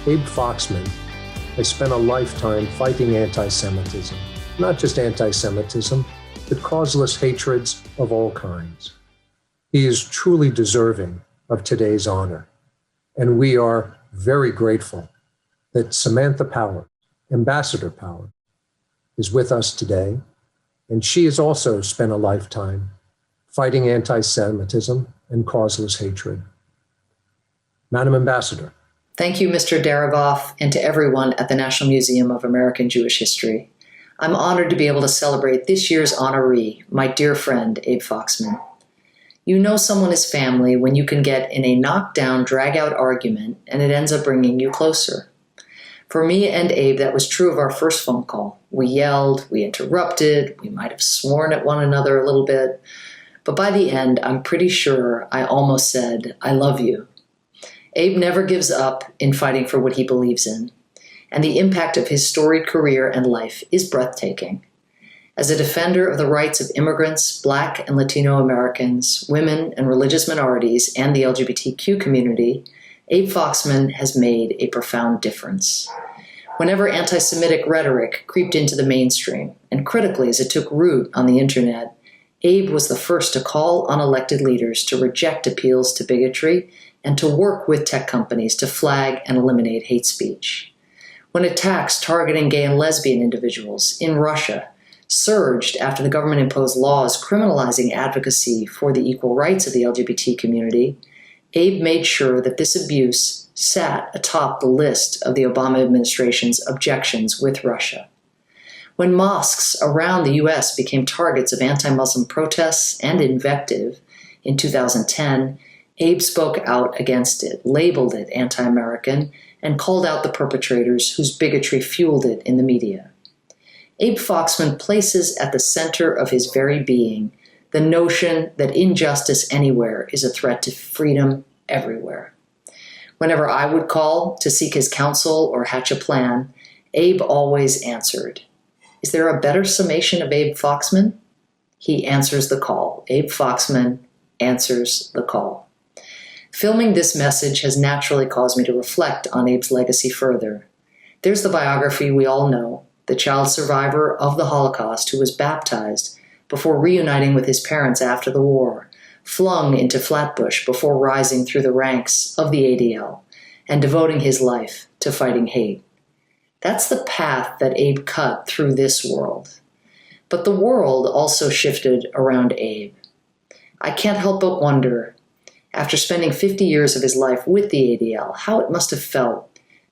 Abe Foxman has spent a lifetime fighting anti-Semitism, not just anti-Semitism, but causeless hatreds of all kinds. He is truly deserving of today's honor, and we are very grateful that Samantha Power, Ambassador Power, is with us today, and she has also spent a lifetime fighting anti-Semitism and causeless hatred. Madam Ambassador. Thank you, Mr. DARIVOFF, and to everyone at the National Museum of American Jewish History. I'm honored to be able to celebrate this year's honoree, my dear friend, Abe Foxman. You know someone is family when you can get in a knockdown, drag-out argument and it ends up bringing you closer. For me and Abe, that was true of our first phone call. We yelled, we interrupted, we might have sworn at one another a little bit, but by the end, I'm pretty sure I almost said, "I love you." Abe never gives up in fighting for what he believes in, and the impact of his storied career and life is breathtaking. As a defender of the rights of immigrants, Black and Latino Americans, women and religious minorities, and the LGBTQ community, Abe Foxman has made a profound difference. Whenever anti-Semitic rhetoric creeped into the mainstream, and critically as it took root on the internet, Abe was the first to call on elected leaders to reject appeals to bigotry and to work with tech companies to flag and eliminate hate speech. When attacks targeting gay and lesbian individuals in Russia surged after the government imposed laws criminalizing advocacy for the equal rights of the LGBT community, Abe made sure that this abuse sat atop the list of the Obama administration's objections with Russia. When mosques around the U.S. became targets of anti-Muslim protests and invective in 2010, Abe spoke out against it, labeled it anti-American, and called out the perpetrators whose bigotry fueled it in the media. Abe Foxman places at the center of his very being the notion that injustice anywhere is a threat to freedom everywhere. Whenever I would call to seek his counsel or hatch a plan, Abe always answered. Is there a better summation of Abe Foxman? He answers the call. Abe Foxman answers the call. Filming this message has naturally caused me to reflect on Abe's legacy further. There's the biography we all know, the child survivor of the Holocaust who was baptized before reuniting with his parents after the war, flung into Flatbush before rising through the ranks of the ADL and devoting his life to fighting hate. That's the path that Abe cut through this world. But the world also shifted around Abe. I can't help but wonder, after spending 50 years of his life with the ADL, how it must have felt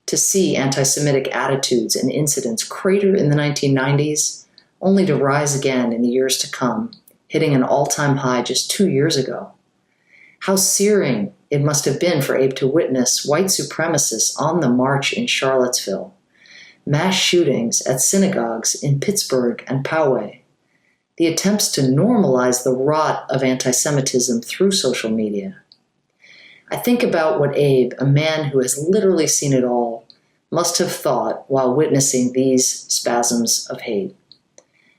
to see anti-Semitic attitudes and incidents crater in the 1990s, only to rise again in the years to come, hitting an all-time high just 2 years ago. How searing it must have been for Abe to witness white supremacists on the march in Charlottesville, mass shootings at synagogues in Pittsburgh and Poway, the attempts to normalize the rot of anti-Semitism through social media. I think about what Abe, a man who has literally seen it all, must have thought while witnessing these spasms of hate.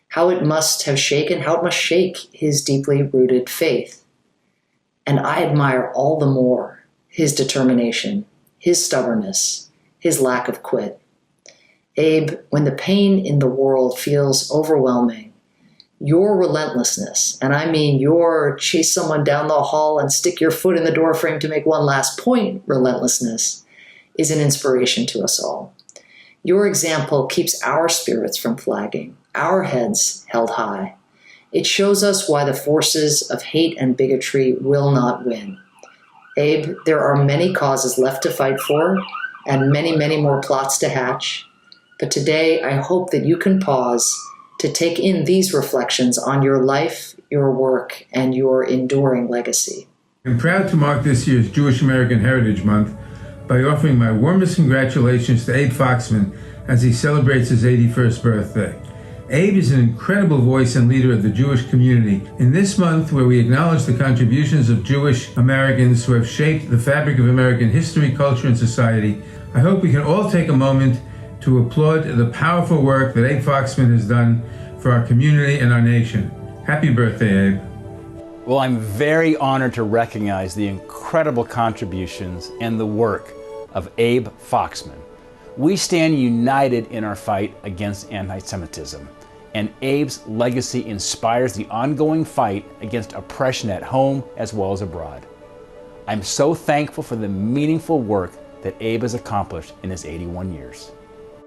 How it must shake his deeply rooted faith. And I admire all the more his determination, his stubbornness, his lack of quit. Abe, when the pain in the world feels overwhelming, your relentlessness, and I mean your chase someone down the hall and stick your foot in the doorframe to make one last point relentlessness, is an inspiration to us all. Your example keeps our spirits from flagging, our heads held high. It shows us why the forces of hate and bigotry will not win. Abe, there are many causes left to fight for, and many, many more plots to hatch. But today, I hope that you can pause to take in these reflections on your life, your work, and your enduring legacy. I'm proud to mark this year's Jewish American Heritage Month by offering my warmest congratulations to Abe Foxman as he celebrates his 81st birthday. Abe is an incredible voice and leader of the Jewish community. In this month, where we acknowledge the contributions of Jewish Americans who have shaped the fabric of American history, culture, and society, I hope we can all take a moment to applaud the powerful work that Abe Foxman has done for our community and our nation. Happy birthday, Abe. Well, I'm very honored to recognize the incredible contributions and the work of Abe Foxman. We stand united in our fight against anti-Semitism, and Abe's legacy inspires the ongoing fight against oppression at home as well as abroad. I'm so thankful for the meaningful work that Abe has accomplished in his 81 years.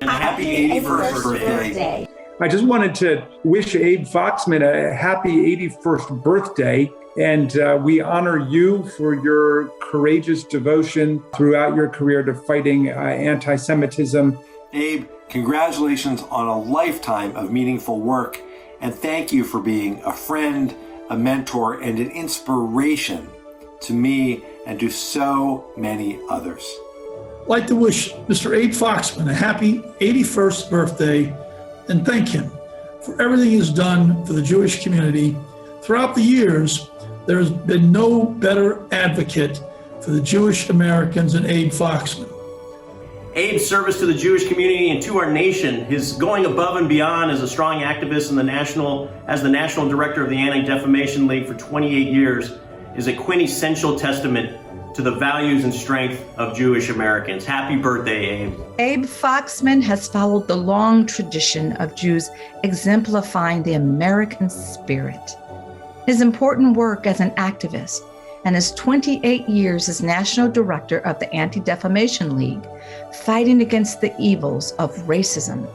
And happy 81st birthday. I just wanted to wish Abe Foxman a happy 81st birthday. And we honor you for your courageous devotion throughout your career to fighting anti-Semitism. Abe, congratulations on a lifetime of meaningful work. And thank you for being a friend, a mentor, and an inspiration to me and to so many others. I'd like to wish Mr. Abe Foxman a happy 81st birthday and thank him for everything he's done for the Jewish community. Throughout the years, there's been no better advocate for the Jewish Americans than Abe Foxman. Abe's service to the Jewish community and to our nation, his going above and beyond as a strong activist in the national director of the Anti-Defamation League for 28 years, is a quintessential testament to the values and strength of Jewish Americans. Happy birthday, Abe. Abe Foxman has followed the long tradition of Jews exemplifying the American spirit. His important work as an activist and his 28 years as national director of the Anti-Defamation League, fighting against the evils of racism,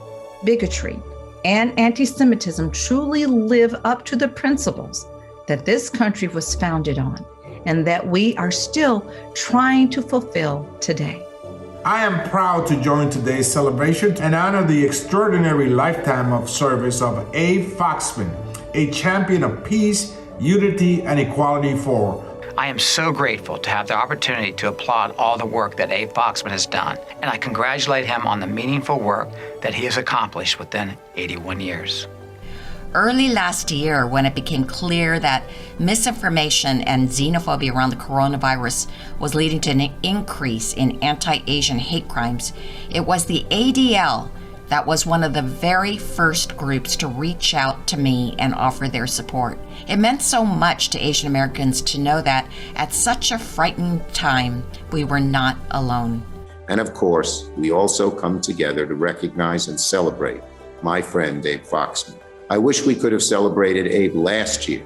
bigotry, and anti-Semitism truly live up to the principles that this country was founded on and that we are still trying to fulfill today. I am proud to join today's celebration and honor the extraordinary lifetime of service of Abe Foxman, a champion of peace, unity, and equality for all. I am so grateful to have the opportunity to applaud all the work that Abe Foxman has done, and I congratulate him on the meaningful work that he has accomplished within 81 years. Early last year, when it became clear that misinformation and xenophobia around the coronavirus was leading to an increase in anti-Asian hate crimes, it was the ADL that was one of the very first groups to reach out to me and offer their support. It meant so much to Asian Americans to know that at such a frightening time, we were not alone. And of course, we also come together to recognize and celebrate my friend Abe Foxman. I wish we could have celebrated Abe last year,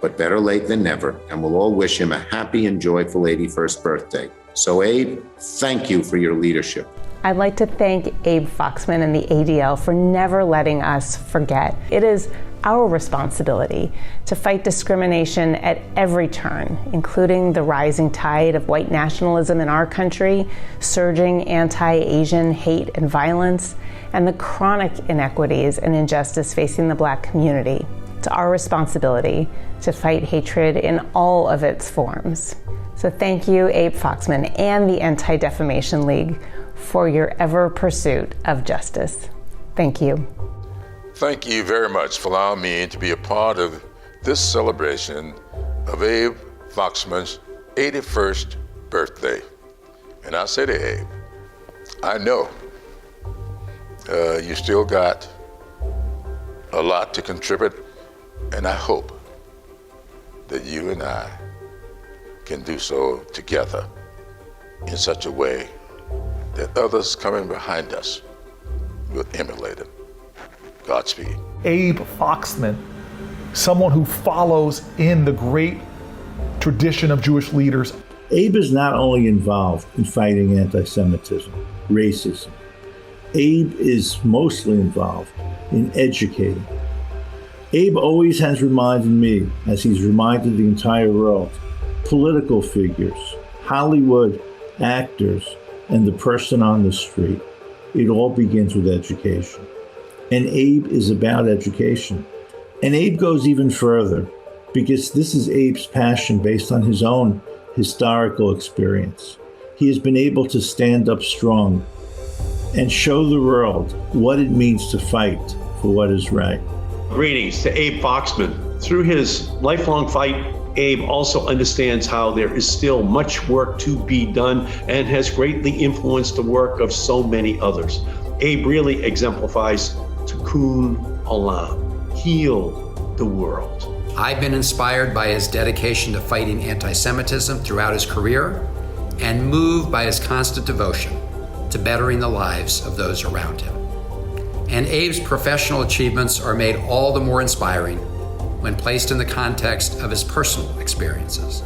but better late than never, and we'll all wish him a happy and joyful 81st birthday. So Abe, thank you for your leadership. I'd like to thank Abe Foxman and the ADL for never letting us forget. It is our responsibility to fight discrimination at every turn, including the rising tide of white nationalism in our country, surging anti-Asian hate and violence, and the chronic inequities and injustice facing the Black community. It's our responsibility to fight hatred in all of its forms. So thank you, Abe Foxman and the Anti-Defamation League, for your ever pursuit of justice. Thank you. Thank you very much for allowing me to be a part of this celebration of Abe Foxman's 81st birthday. And I say to Abe, I know you still got a lot to contribute, and I hope that you and I can do so together in such a way that others coming behind us will emulate it. Godspeed. Abe Foxman, someone who follows in the great tradition of Jewish leaders. Abe is not only involved in fighting anti-Semitism, racism. Abe is mostly involved in educating. Abe always has reminded me, as he's reminded the entire world, political figures, Hollywood actors, and the person on the street. It all begins with education. And Abe is about education. And Abe goes even further, because this is Abe's passion based on his own historical experience. He has been able to stand up strong and show the world what it means to fight for what is right. Greetings to Abe Foxman. Through his lifelong fight, Abe also understands how there is still much work to be done and has greatly influenced the work of so many others. Abe really exemplifies Tikkun Olam, heal the world. I've been inspired by his dedication to fighting anti-Semitism throughout his career and moved by his constant devotion to bettering the lives of those around him. And Abe's professional achievements are made all the more inspiring when placed in the context of his personal experiences.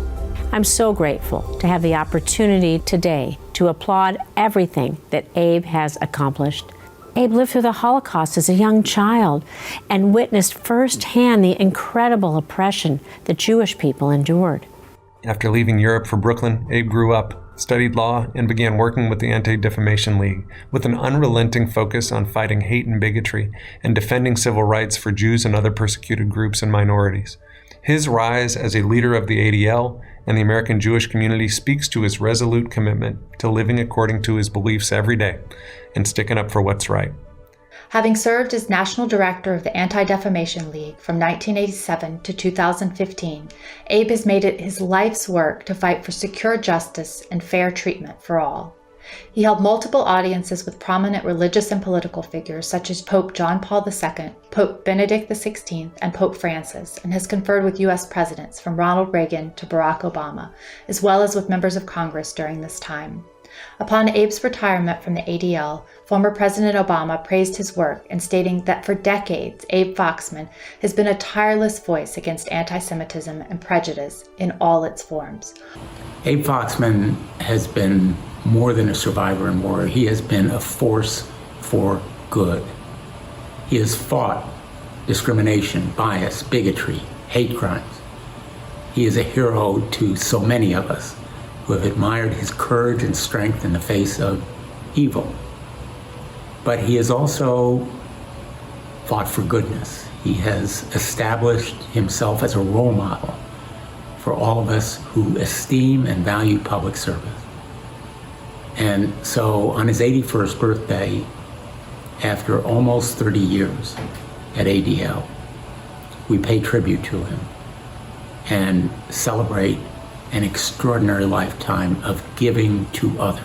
I'm so grateful to have the opportunity today to applaud everything that Abe has accomplished. Abe lived through the Holocaust as a young child and witnessed firsthand the incredible oppression that Jewish people endured. After leaving Europe for Brooklyn, Abe grew up, studied law, and began working with the Anti-Defamation League with an unrelenting focus on fighting hate and bigotry and defending civil rights for Jews and other persecuted groups and minorities. His rise as a leader of the ADL and the American Jewish community speaks to his resolute commitment to living according to his beliefs every day and sticking up for what's right. Having served as National Director of the Anti-Defamation League from 1987 to 2015, Abe has made it his life's work to fight for secure justice and fair treatment for all. He held multiple audiences with prominent religious and political figures such as Pope John Paul II, Pope Benedict XVI, and Pope Francis, and has conferred with U.S. presidents from Ronald Reagan to Barack Obama, as well as with members of Congress during this time. Upon Abe's retirement from the ADL, former President Obama praised his work and stating that for decades, Abe Foxman has been a tireless voice against anti-Semitism and prejudice in all its forms. Abe Foxman has been more than a survivor in war. He has been a force for good. He has fought discrimination, bias, bigotry, hate crimes. He is a hero to so many of us who have admired his courage and strength in the face of evil. But he has also fought for goodness. He has established himself as a role model for all of us who esteem and value public service. And so on his 81st birthday, after almost 30 years at ADL, we pay tribute to him and celebrate an extraordinary lifetime of giving to others.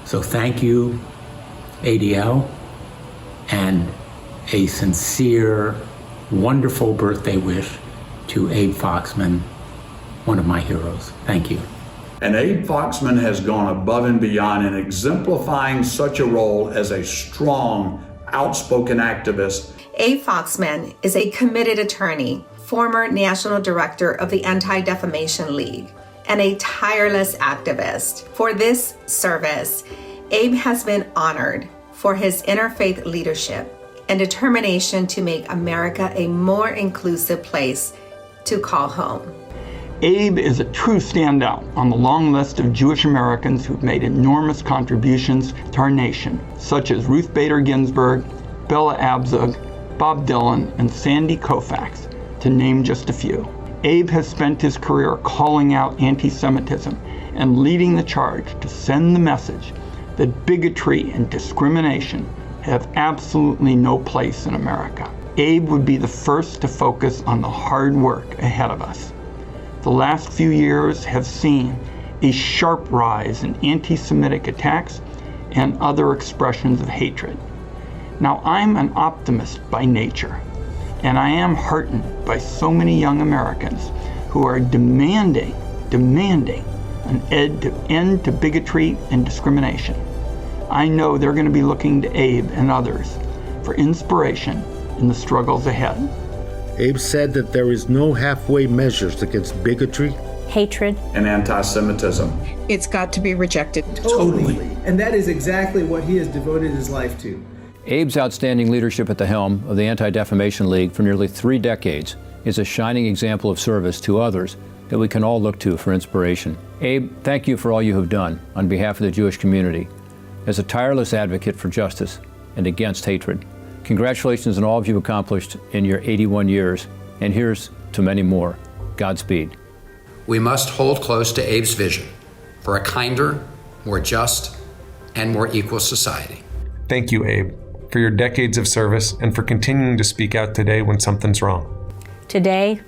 So thank you, ADL, and a sincere, wonderful birthday wish to Abe Foxman, one of my heroes. Thank you. And Abe Foxman has gone above and beyond in exemplifying such a role as a strong, outspoken activist. Abe Foxman is a committed attorney, former National Director of the Anti-Defamation League, and a tireless activist. For this service, Abe has been honored for his interfaith leadership and determination to make America a more inclusive place to call home. Abe is a true standout on the long list of Jewish Americans who've made enormous contributions to our nation, such as Ruth Bader Ginsburg, Bella Abzug, Bob Dylan, and Sandy Koufax, to name just a few. Abe has spent his career calling out anti-Semitism and leading the charge to send the message that bigotry and discrimination have absolutely no place in America. Abe would be the first to focus on the hard work ahead of us. The last few years have seen a sharp rise in anti-Semitic attacks and other expressions of hatred. Now, I'm an optimist by nature, and I am heartened by so many young Americans who are demanding an end to bigotry and discrimination. I know they're going to be looking to Abe and others for inspiration in the struggles ahead. Abe said that there is no halfway measures against bigotry, hatred, and anti-Semitism. It's got to be rejected. Totally. And that is exactly what he has devoted his life to. Abe's outstanding leadership at the helm of the Anti-Defamation League for nearly 3 decades is a shining example of service to others that we can all look to for inspiration. Abe, thank you for all you have done on behalf of the Jewish community as a tireless advocate for justice and against hatred. Congratulations on all you've accomplished in your 81 years, and here's to many more. Godspeed. We must hold close to Abe's vision for a kinder, more just, and more equal society. Thank you, Abe, for your decades of service and for continuing to speak out today when something's wrong. Today,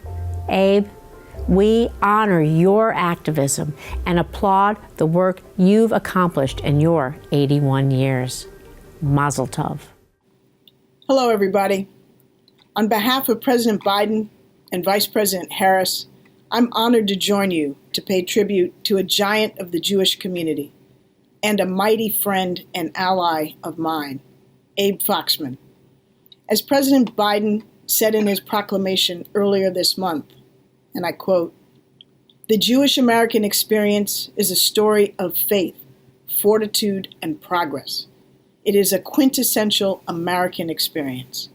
Abe, we honor your activism and applaud the work you've accomplished in your 81 years. Mazel tov. Hello, everybody. On behalf of President Biden and Vice President Harris, I'm honored to join you to pay tribute to a giant of the Jewish community. and a mighty friend and ally of mine, Abe Foxman. As President Biden said in his proclamation earlier this month, and I quote, "The Jewish American experience is a story of faith, fortitude, and progress. It is a quintessential American experience."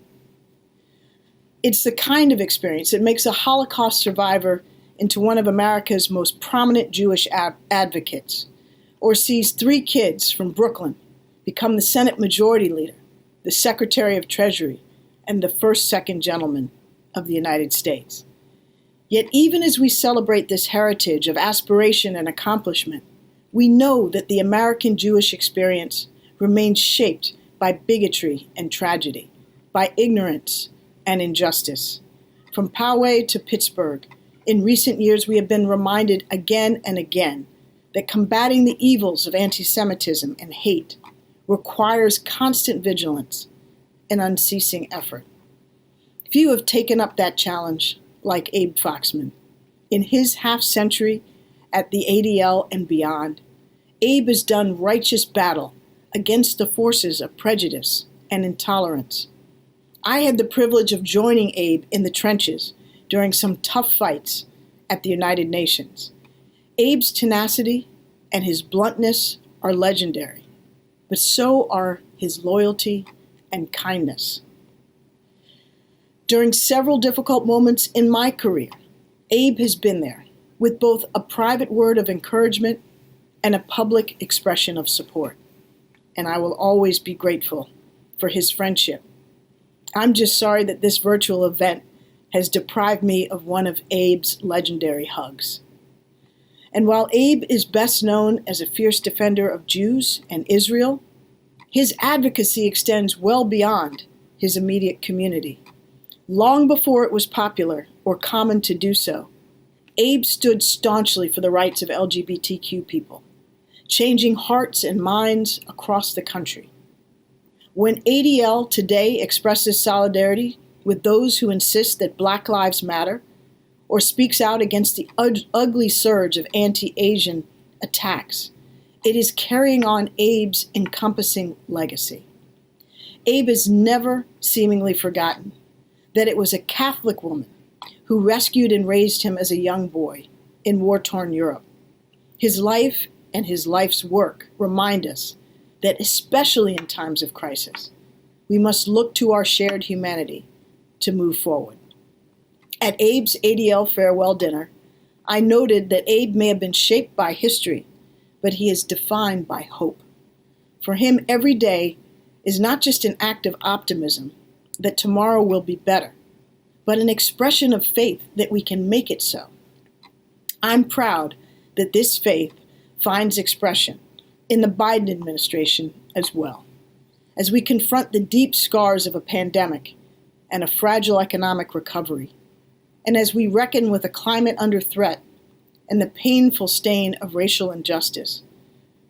It's the kind of experience that makes a Holocaust survivor into one of America's most prominent Jewish advocates, or sees 3 kids from Brooklyn become the Senate Majority Leader, the Secretary of Treasury, and the first second gentleman of the United States. Yet even as we celebrate this heritage of aspiration and accomplishment, we know that the American Jewish experience remains shaped by bigotry and tragedy, by ignorance and injustice. From Poway to Pittsburgh, in recent years we have been reminded again and again that combating the evils of anti-Semitism and hate requires constant vigilance and unceasing effort. Few have taken up that challenge like Abe Foxman. In his half-century at the ADL and beyond, Abe has done righteous battle against the forces of prejudice and intolerance. I had the privilege of joining Abe in the trenches during some tough fights at the United Nations. Abe's tenacity and his bluntness are legendary, but so are his loyalty and kindness. During several difficult moments in my career, Abe has been there with both a private word of encouragement and a public expression of support. And I will always be grateful for his friendship. I'm just sorry that this virtual event has deprived me of one of Abe's legendary hugs. And while Abe is best known as a fierce defender of Jews and Israel, his advocacy extends well beyond his immediate community. Long before it was popular or common to do so, Abe stood staunchly for the rights of LGBTQ people, changing hearts and minds across the country. When ADL today expresses solidarity with those who insist that Black Lives Matter, or speaks out against the ugly surge of anti-Asian attacks, it is carrying on Abe's encompassing legacy. Abe has never seemingly forgotten that it was a Catholic woman who rescued and raised him as a young boy in war-torn Europe. His life and his life's work remind us that especially in times of crisis, we must look to our shared humanity to move forward. At Abe's ADL farewell dinner, I noted that Abe may have been shaped by history, but he is defined by hope. For him, every day is not just an act of optimism that tomorrow will be better, but an expression of faith that we can make it so. I'm proud that this faith finds expression in the Biden administration as well, as we confront the deep scars of a pandemic and a fragile economic recovery, and as we reckon with a climate under threat and the painful stain of racial injustice.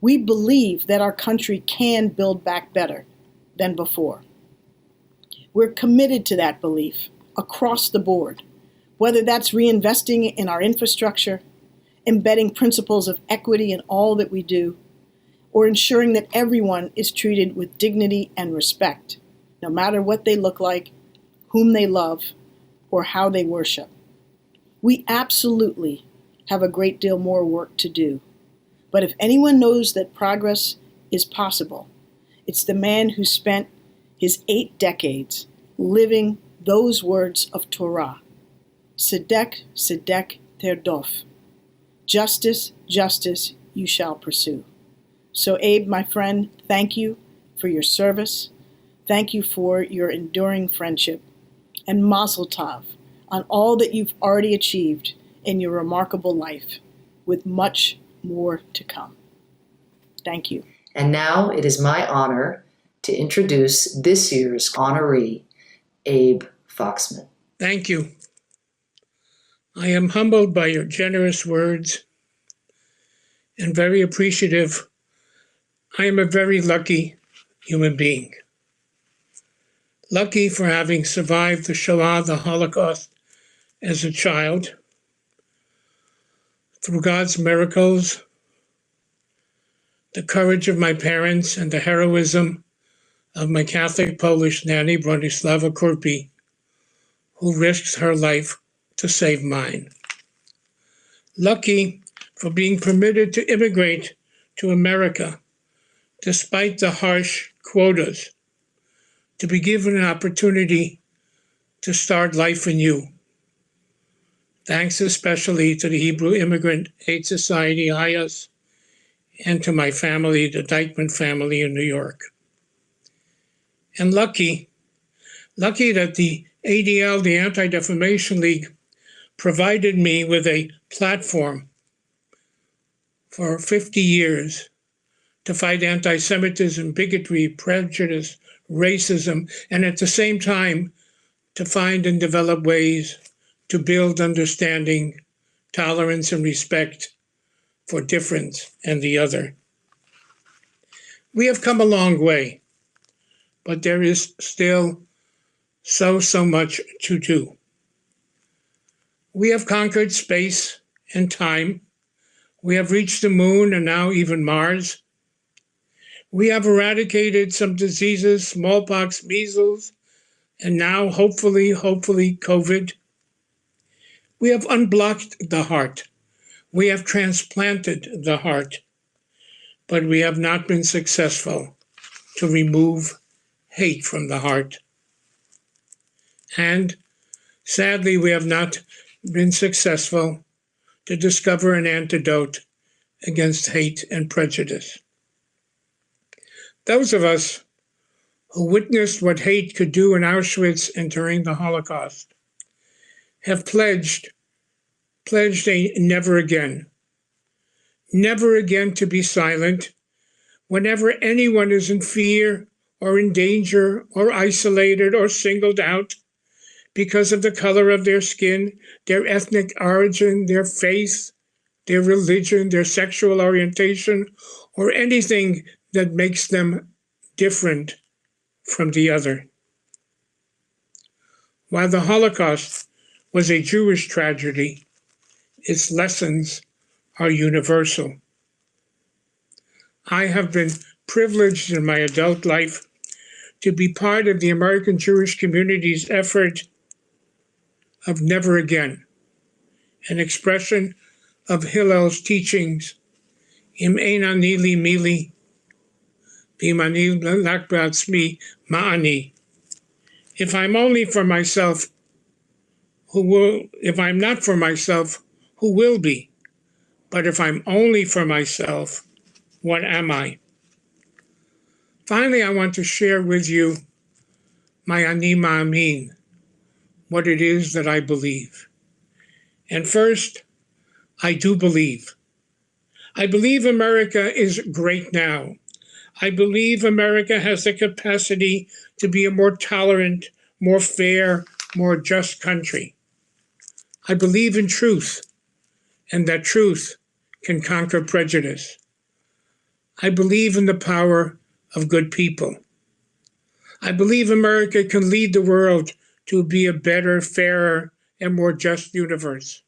We believe that our country can build back better than before. We're committed to that belief across the board, whether that's reinvesting in our infrastructure, embedding principles of equity in all that we do, or ensuring that everyone is treated with dignity and respect, no matter what they look like, whom they love, or how they worship. We absolutely have a great deal more work to do. But if anyone knows that progress is possible, it's the man who spent his 8 decades living those words of Torah. Tzedek, tzedek terdof. Justice, justice you shall pursue. So Abe, my friend, thank you for your service. Thank you for your enduring friendship. And mazel tov on all that you've already achieved in your remarkable life, with much more to come. Thank you. And now it is my honor to introduce this year's honoree, Abe Foxman. Thank you. I am humbled by your generous words and very appreciative. I am a very lucky human being. Lucky for having survived the Shoah, the Holocaust, as a child. Through God's miracles, the courage of my parents and the heroism of my Catholic Polish nanny, Bronislava Kurpi, who risked her life to save mine. Lucky for being permitted to immigrate to America, despite the harsh quotas, to be given an opportunity to start life anew. Thanks especially to the Hebrew Immigrant Aid Society, HIAS, and to my family, the Dyckman family in New York. And lucky that the ADL, the Anti-Defamation League, provided me with a platform for 50 years to fight anti-Semitism, bigotry, prejudice, racism, and at the same time to find and develop ways to build understanding, tolerance, and respect for difference and the other. We have come a long way, but there is still so much to do. We have conquered space and time. We have reached the moon and now even Mars. We have eradicated some diseases, smallpox, measles, and now hopefully COVID. We have unblocked the heart. We have transplanted the heart, but we have not been successful to remove hate from the heart. And sadly, we have not been successful to discover an antidote against hate and prejudice. Those of us who witnessed what hate could do in Auschwitz and during the Holocaust have pledged a never again to be silent whenever anyone is in fear or in danger or isolated or singled out because of the color of their skin, their ethnic origin, their faith, their religion, their sexual orientation, or anything that makes them different from the other. While the Holocaust was a Jewish tragedy, its lessons are universal. I have been privileged in my adult life to be part of the American Jewish community's effort of never again, an expression of Hillel's teachings, Im ein ani li mili, v'im ani lak b'atzmi ma'ani. If I'm only for myself, if I'm not for myself, who will be? But if I'm only for myself, what am I? Finally, I want to share with you my ani ma'amin, what it is that I believe. And first, I do believe. I believe America is great now. I believe America has the capacity to be a more tolerant, more fair, more just country. I believe in truth, and that truth can conquer prejudice. I believe in the power of good people. I believe America can lead the world to be a better, fairer, and more just universe.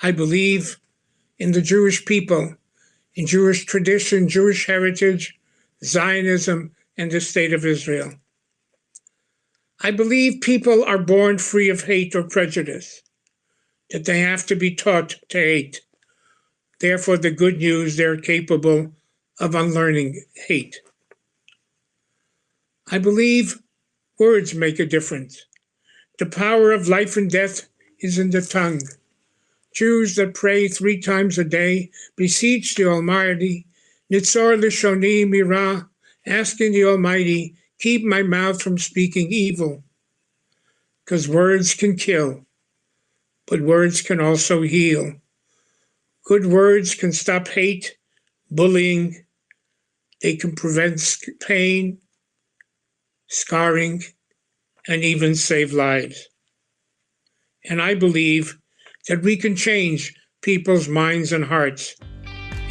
I believe in the Jewish people, in Jewish tradition, Jewish heritage, Zionism, and the state of Israel. I believe people are born free of hate or prejudice, that they have to be taught to hate. Therefore, the good news, they're capable of unlearning hate. I believe words make a difference. The power of life and death is in the tongue. Jews that pray 3 times a day beseech the Almighty, Nitzor Lishoni Mira, asking the Almighty, keep my mouth from speaking evil. Because words can kill, but words can also heal. Good words can stop hate, bullying. They can prevent pain, scarring, and even save lives. And I believe that we can change people's minds and hearts,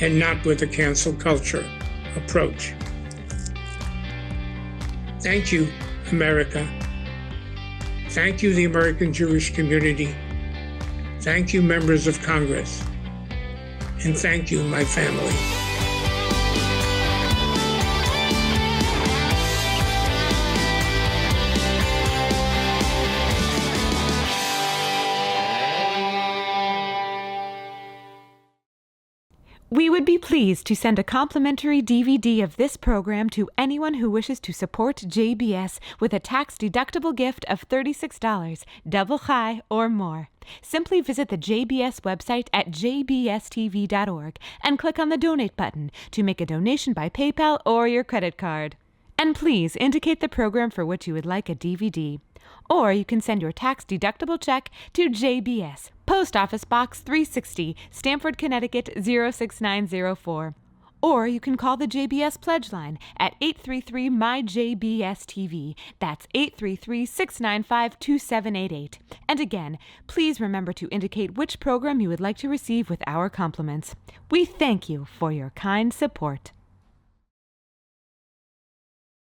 and not with a cancel culture approach. Thank you, America. Thank you, the American Jewish community. Thank you, members of Congress. And thank you, my family. We would be pleased to send a complimentary DVD of this program to anyone who wishes to support JBS with a tax-deductible gift of $36, double high or more. Simply visit the JBS website at jbstv.org and click on the Donate button to make a donation by PayPal or your credit card. And please indicate the program for which you would like a DVD. Or you can send your tax-deductible check to JBS, Post Office Box 360, Stamford, Connecticut 06904. Or you can call the JBS Pledge Line at 833-MY-JBS-TV. That's 833-695-2788. And again, please remember to indicate which program you would like to receive with our compliments. We thank you for your kind support.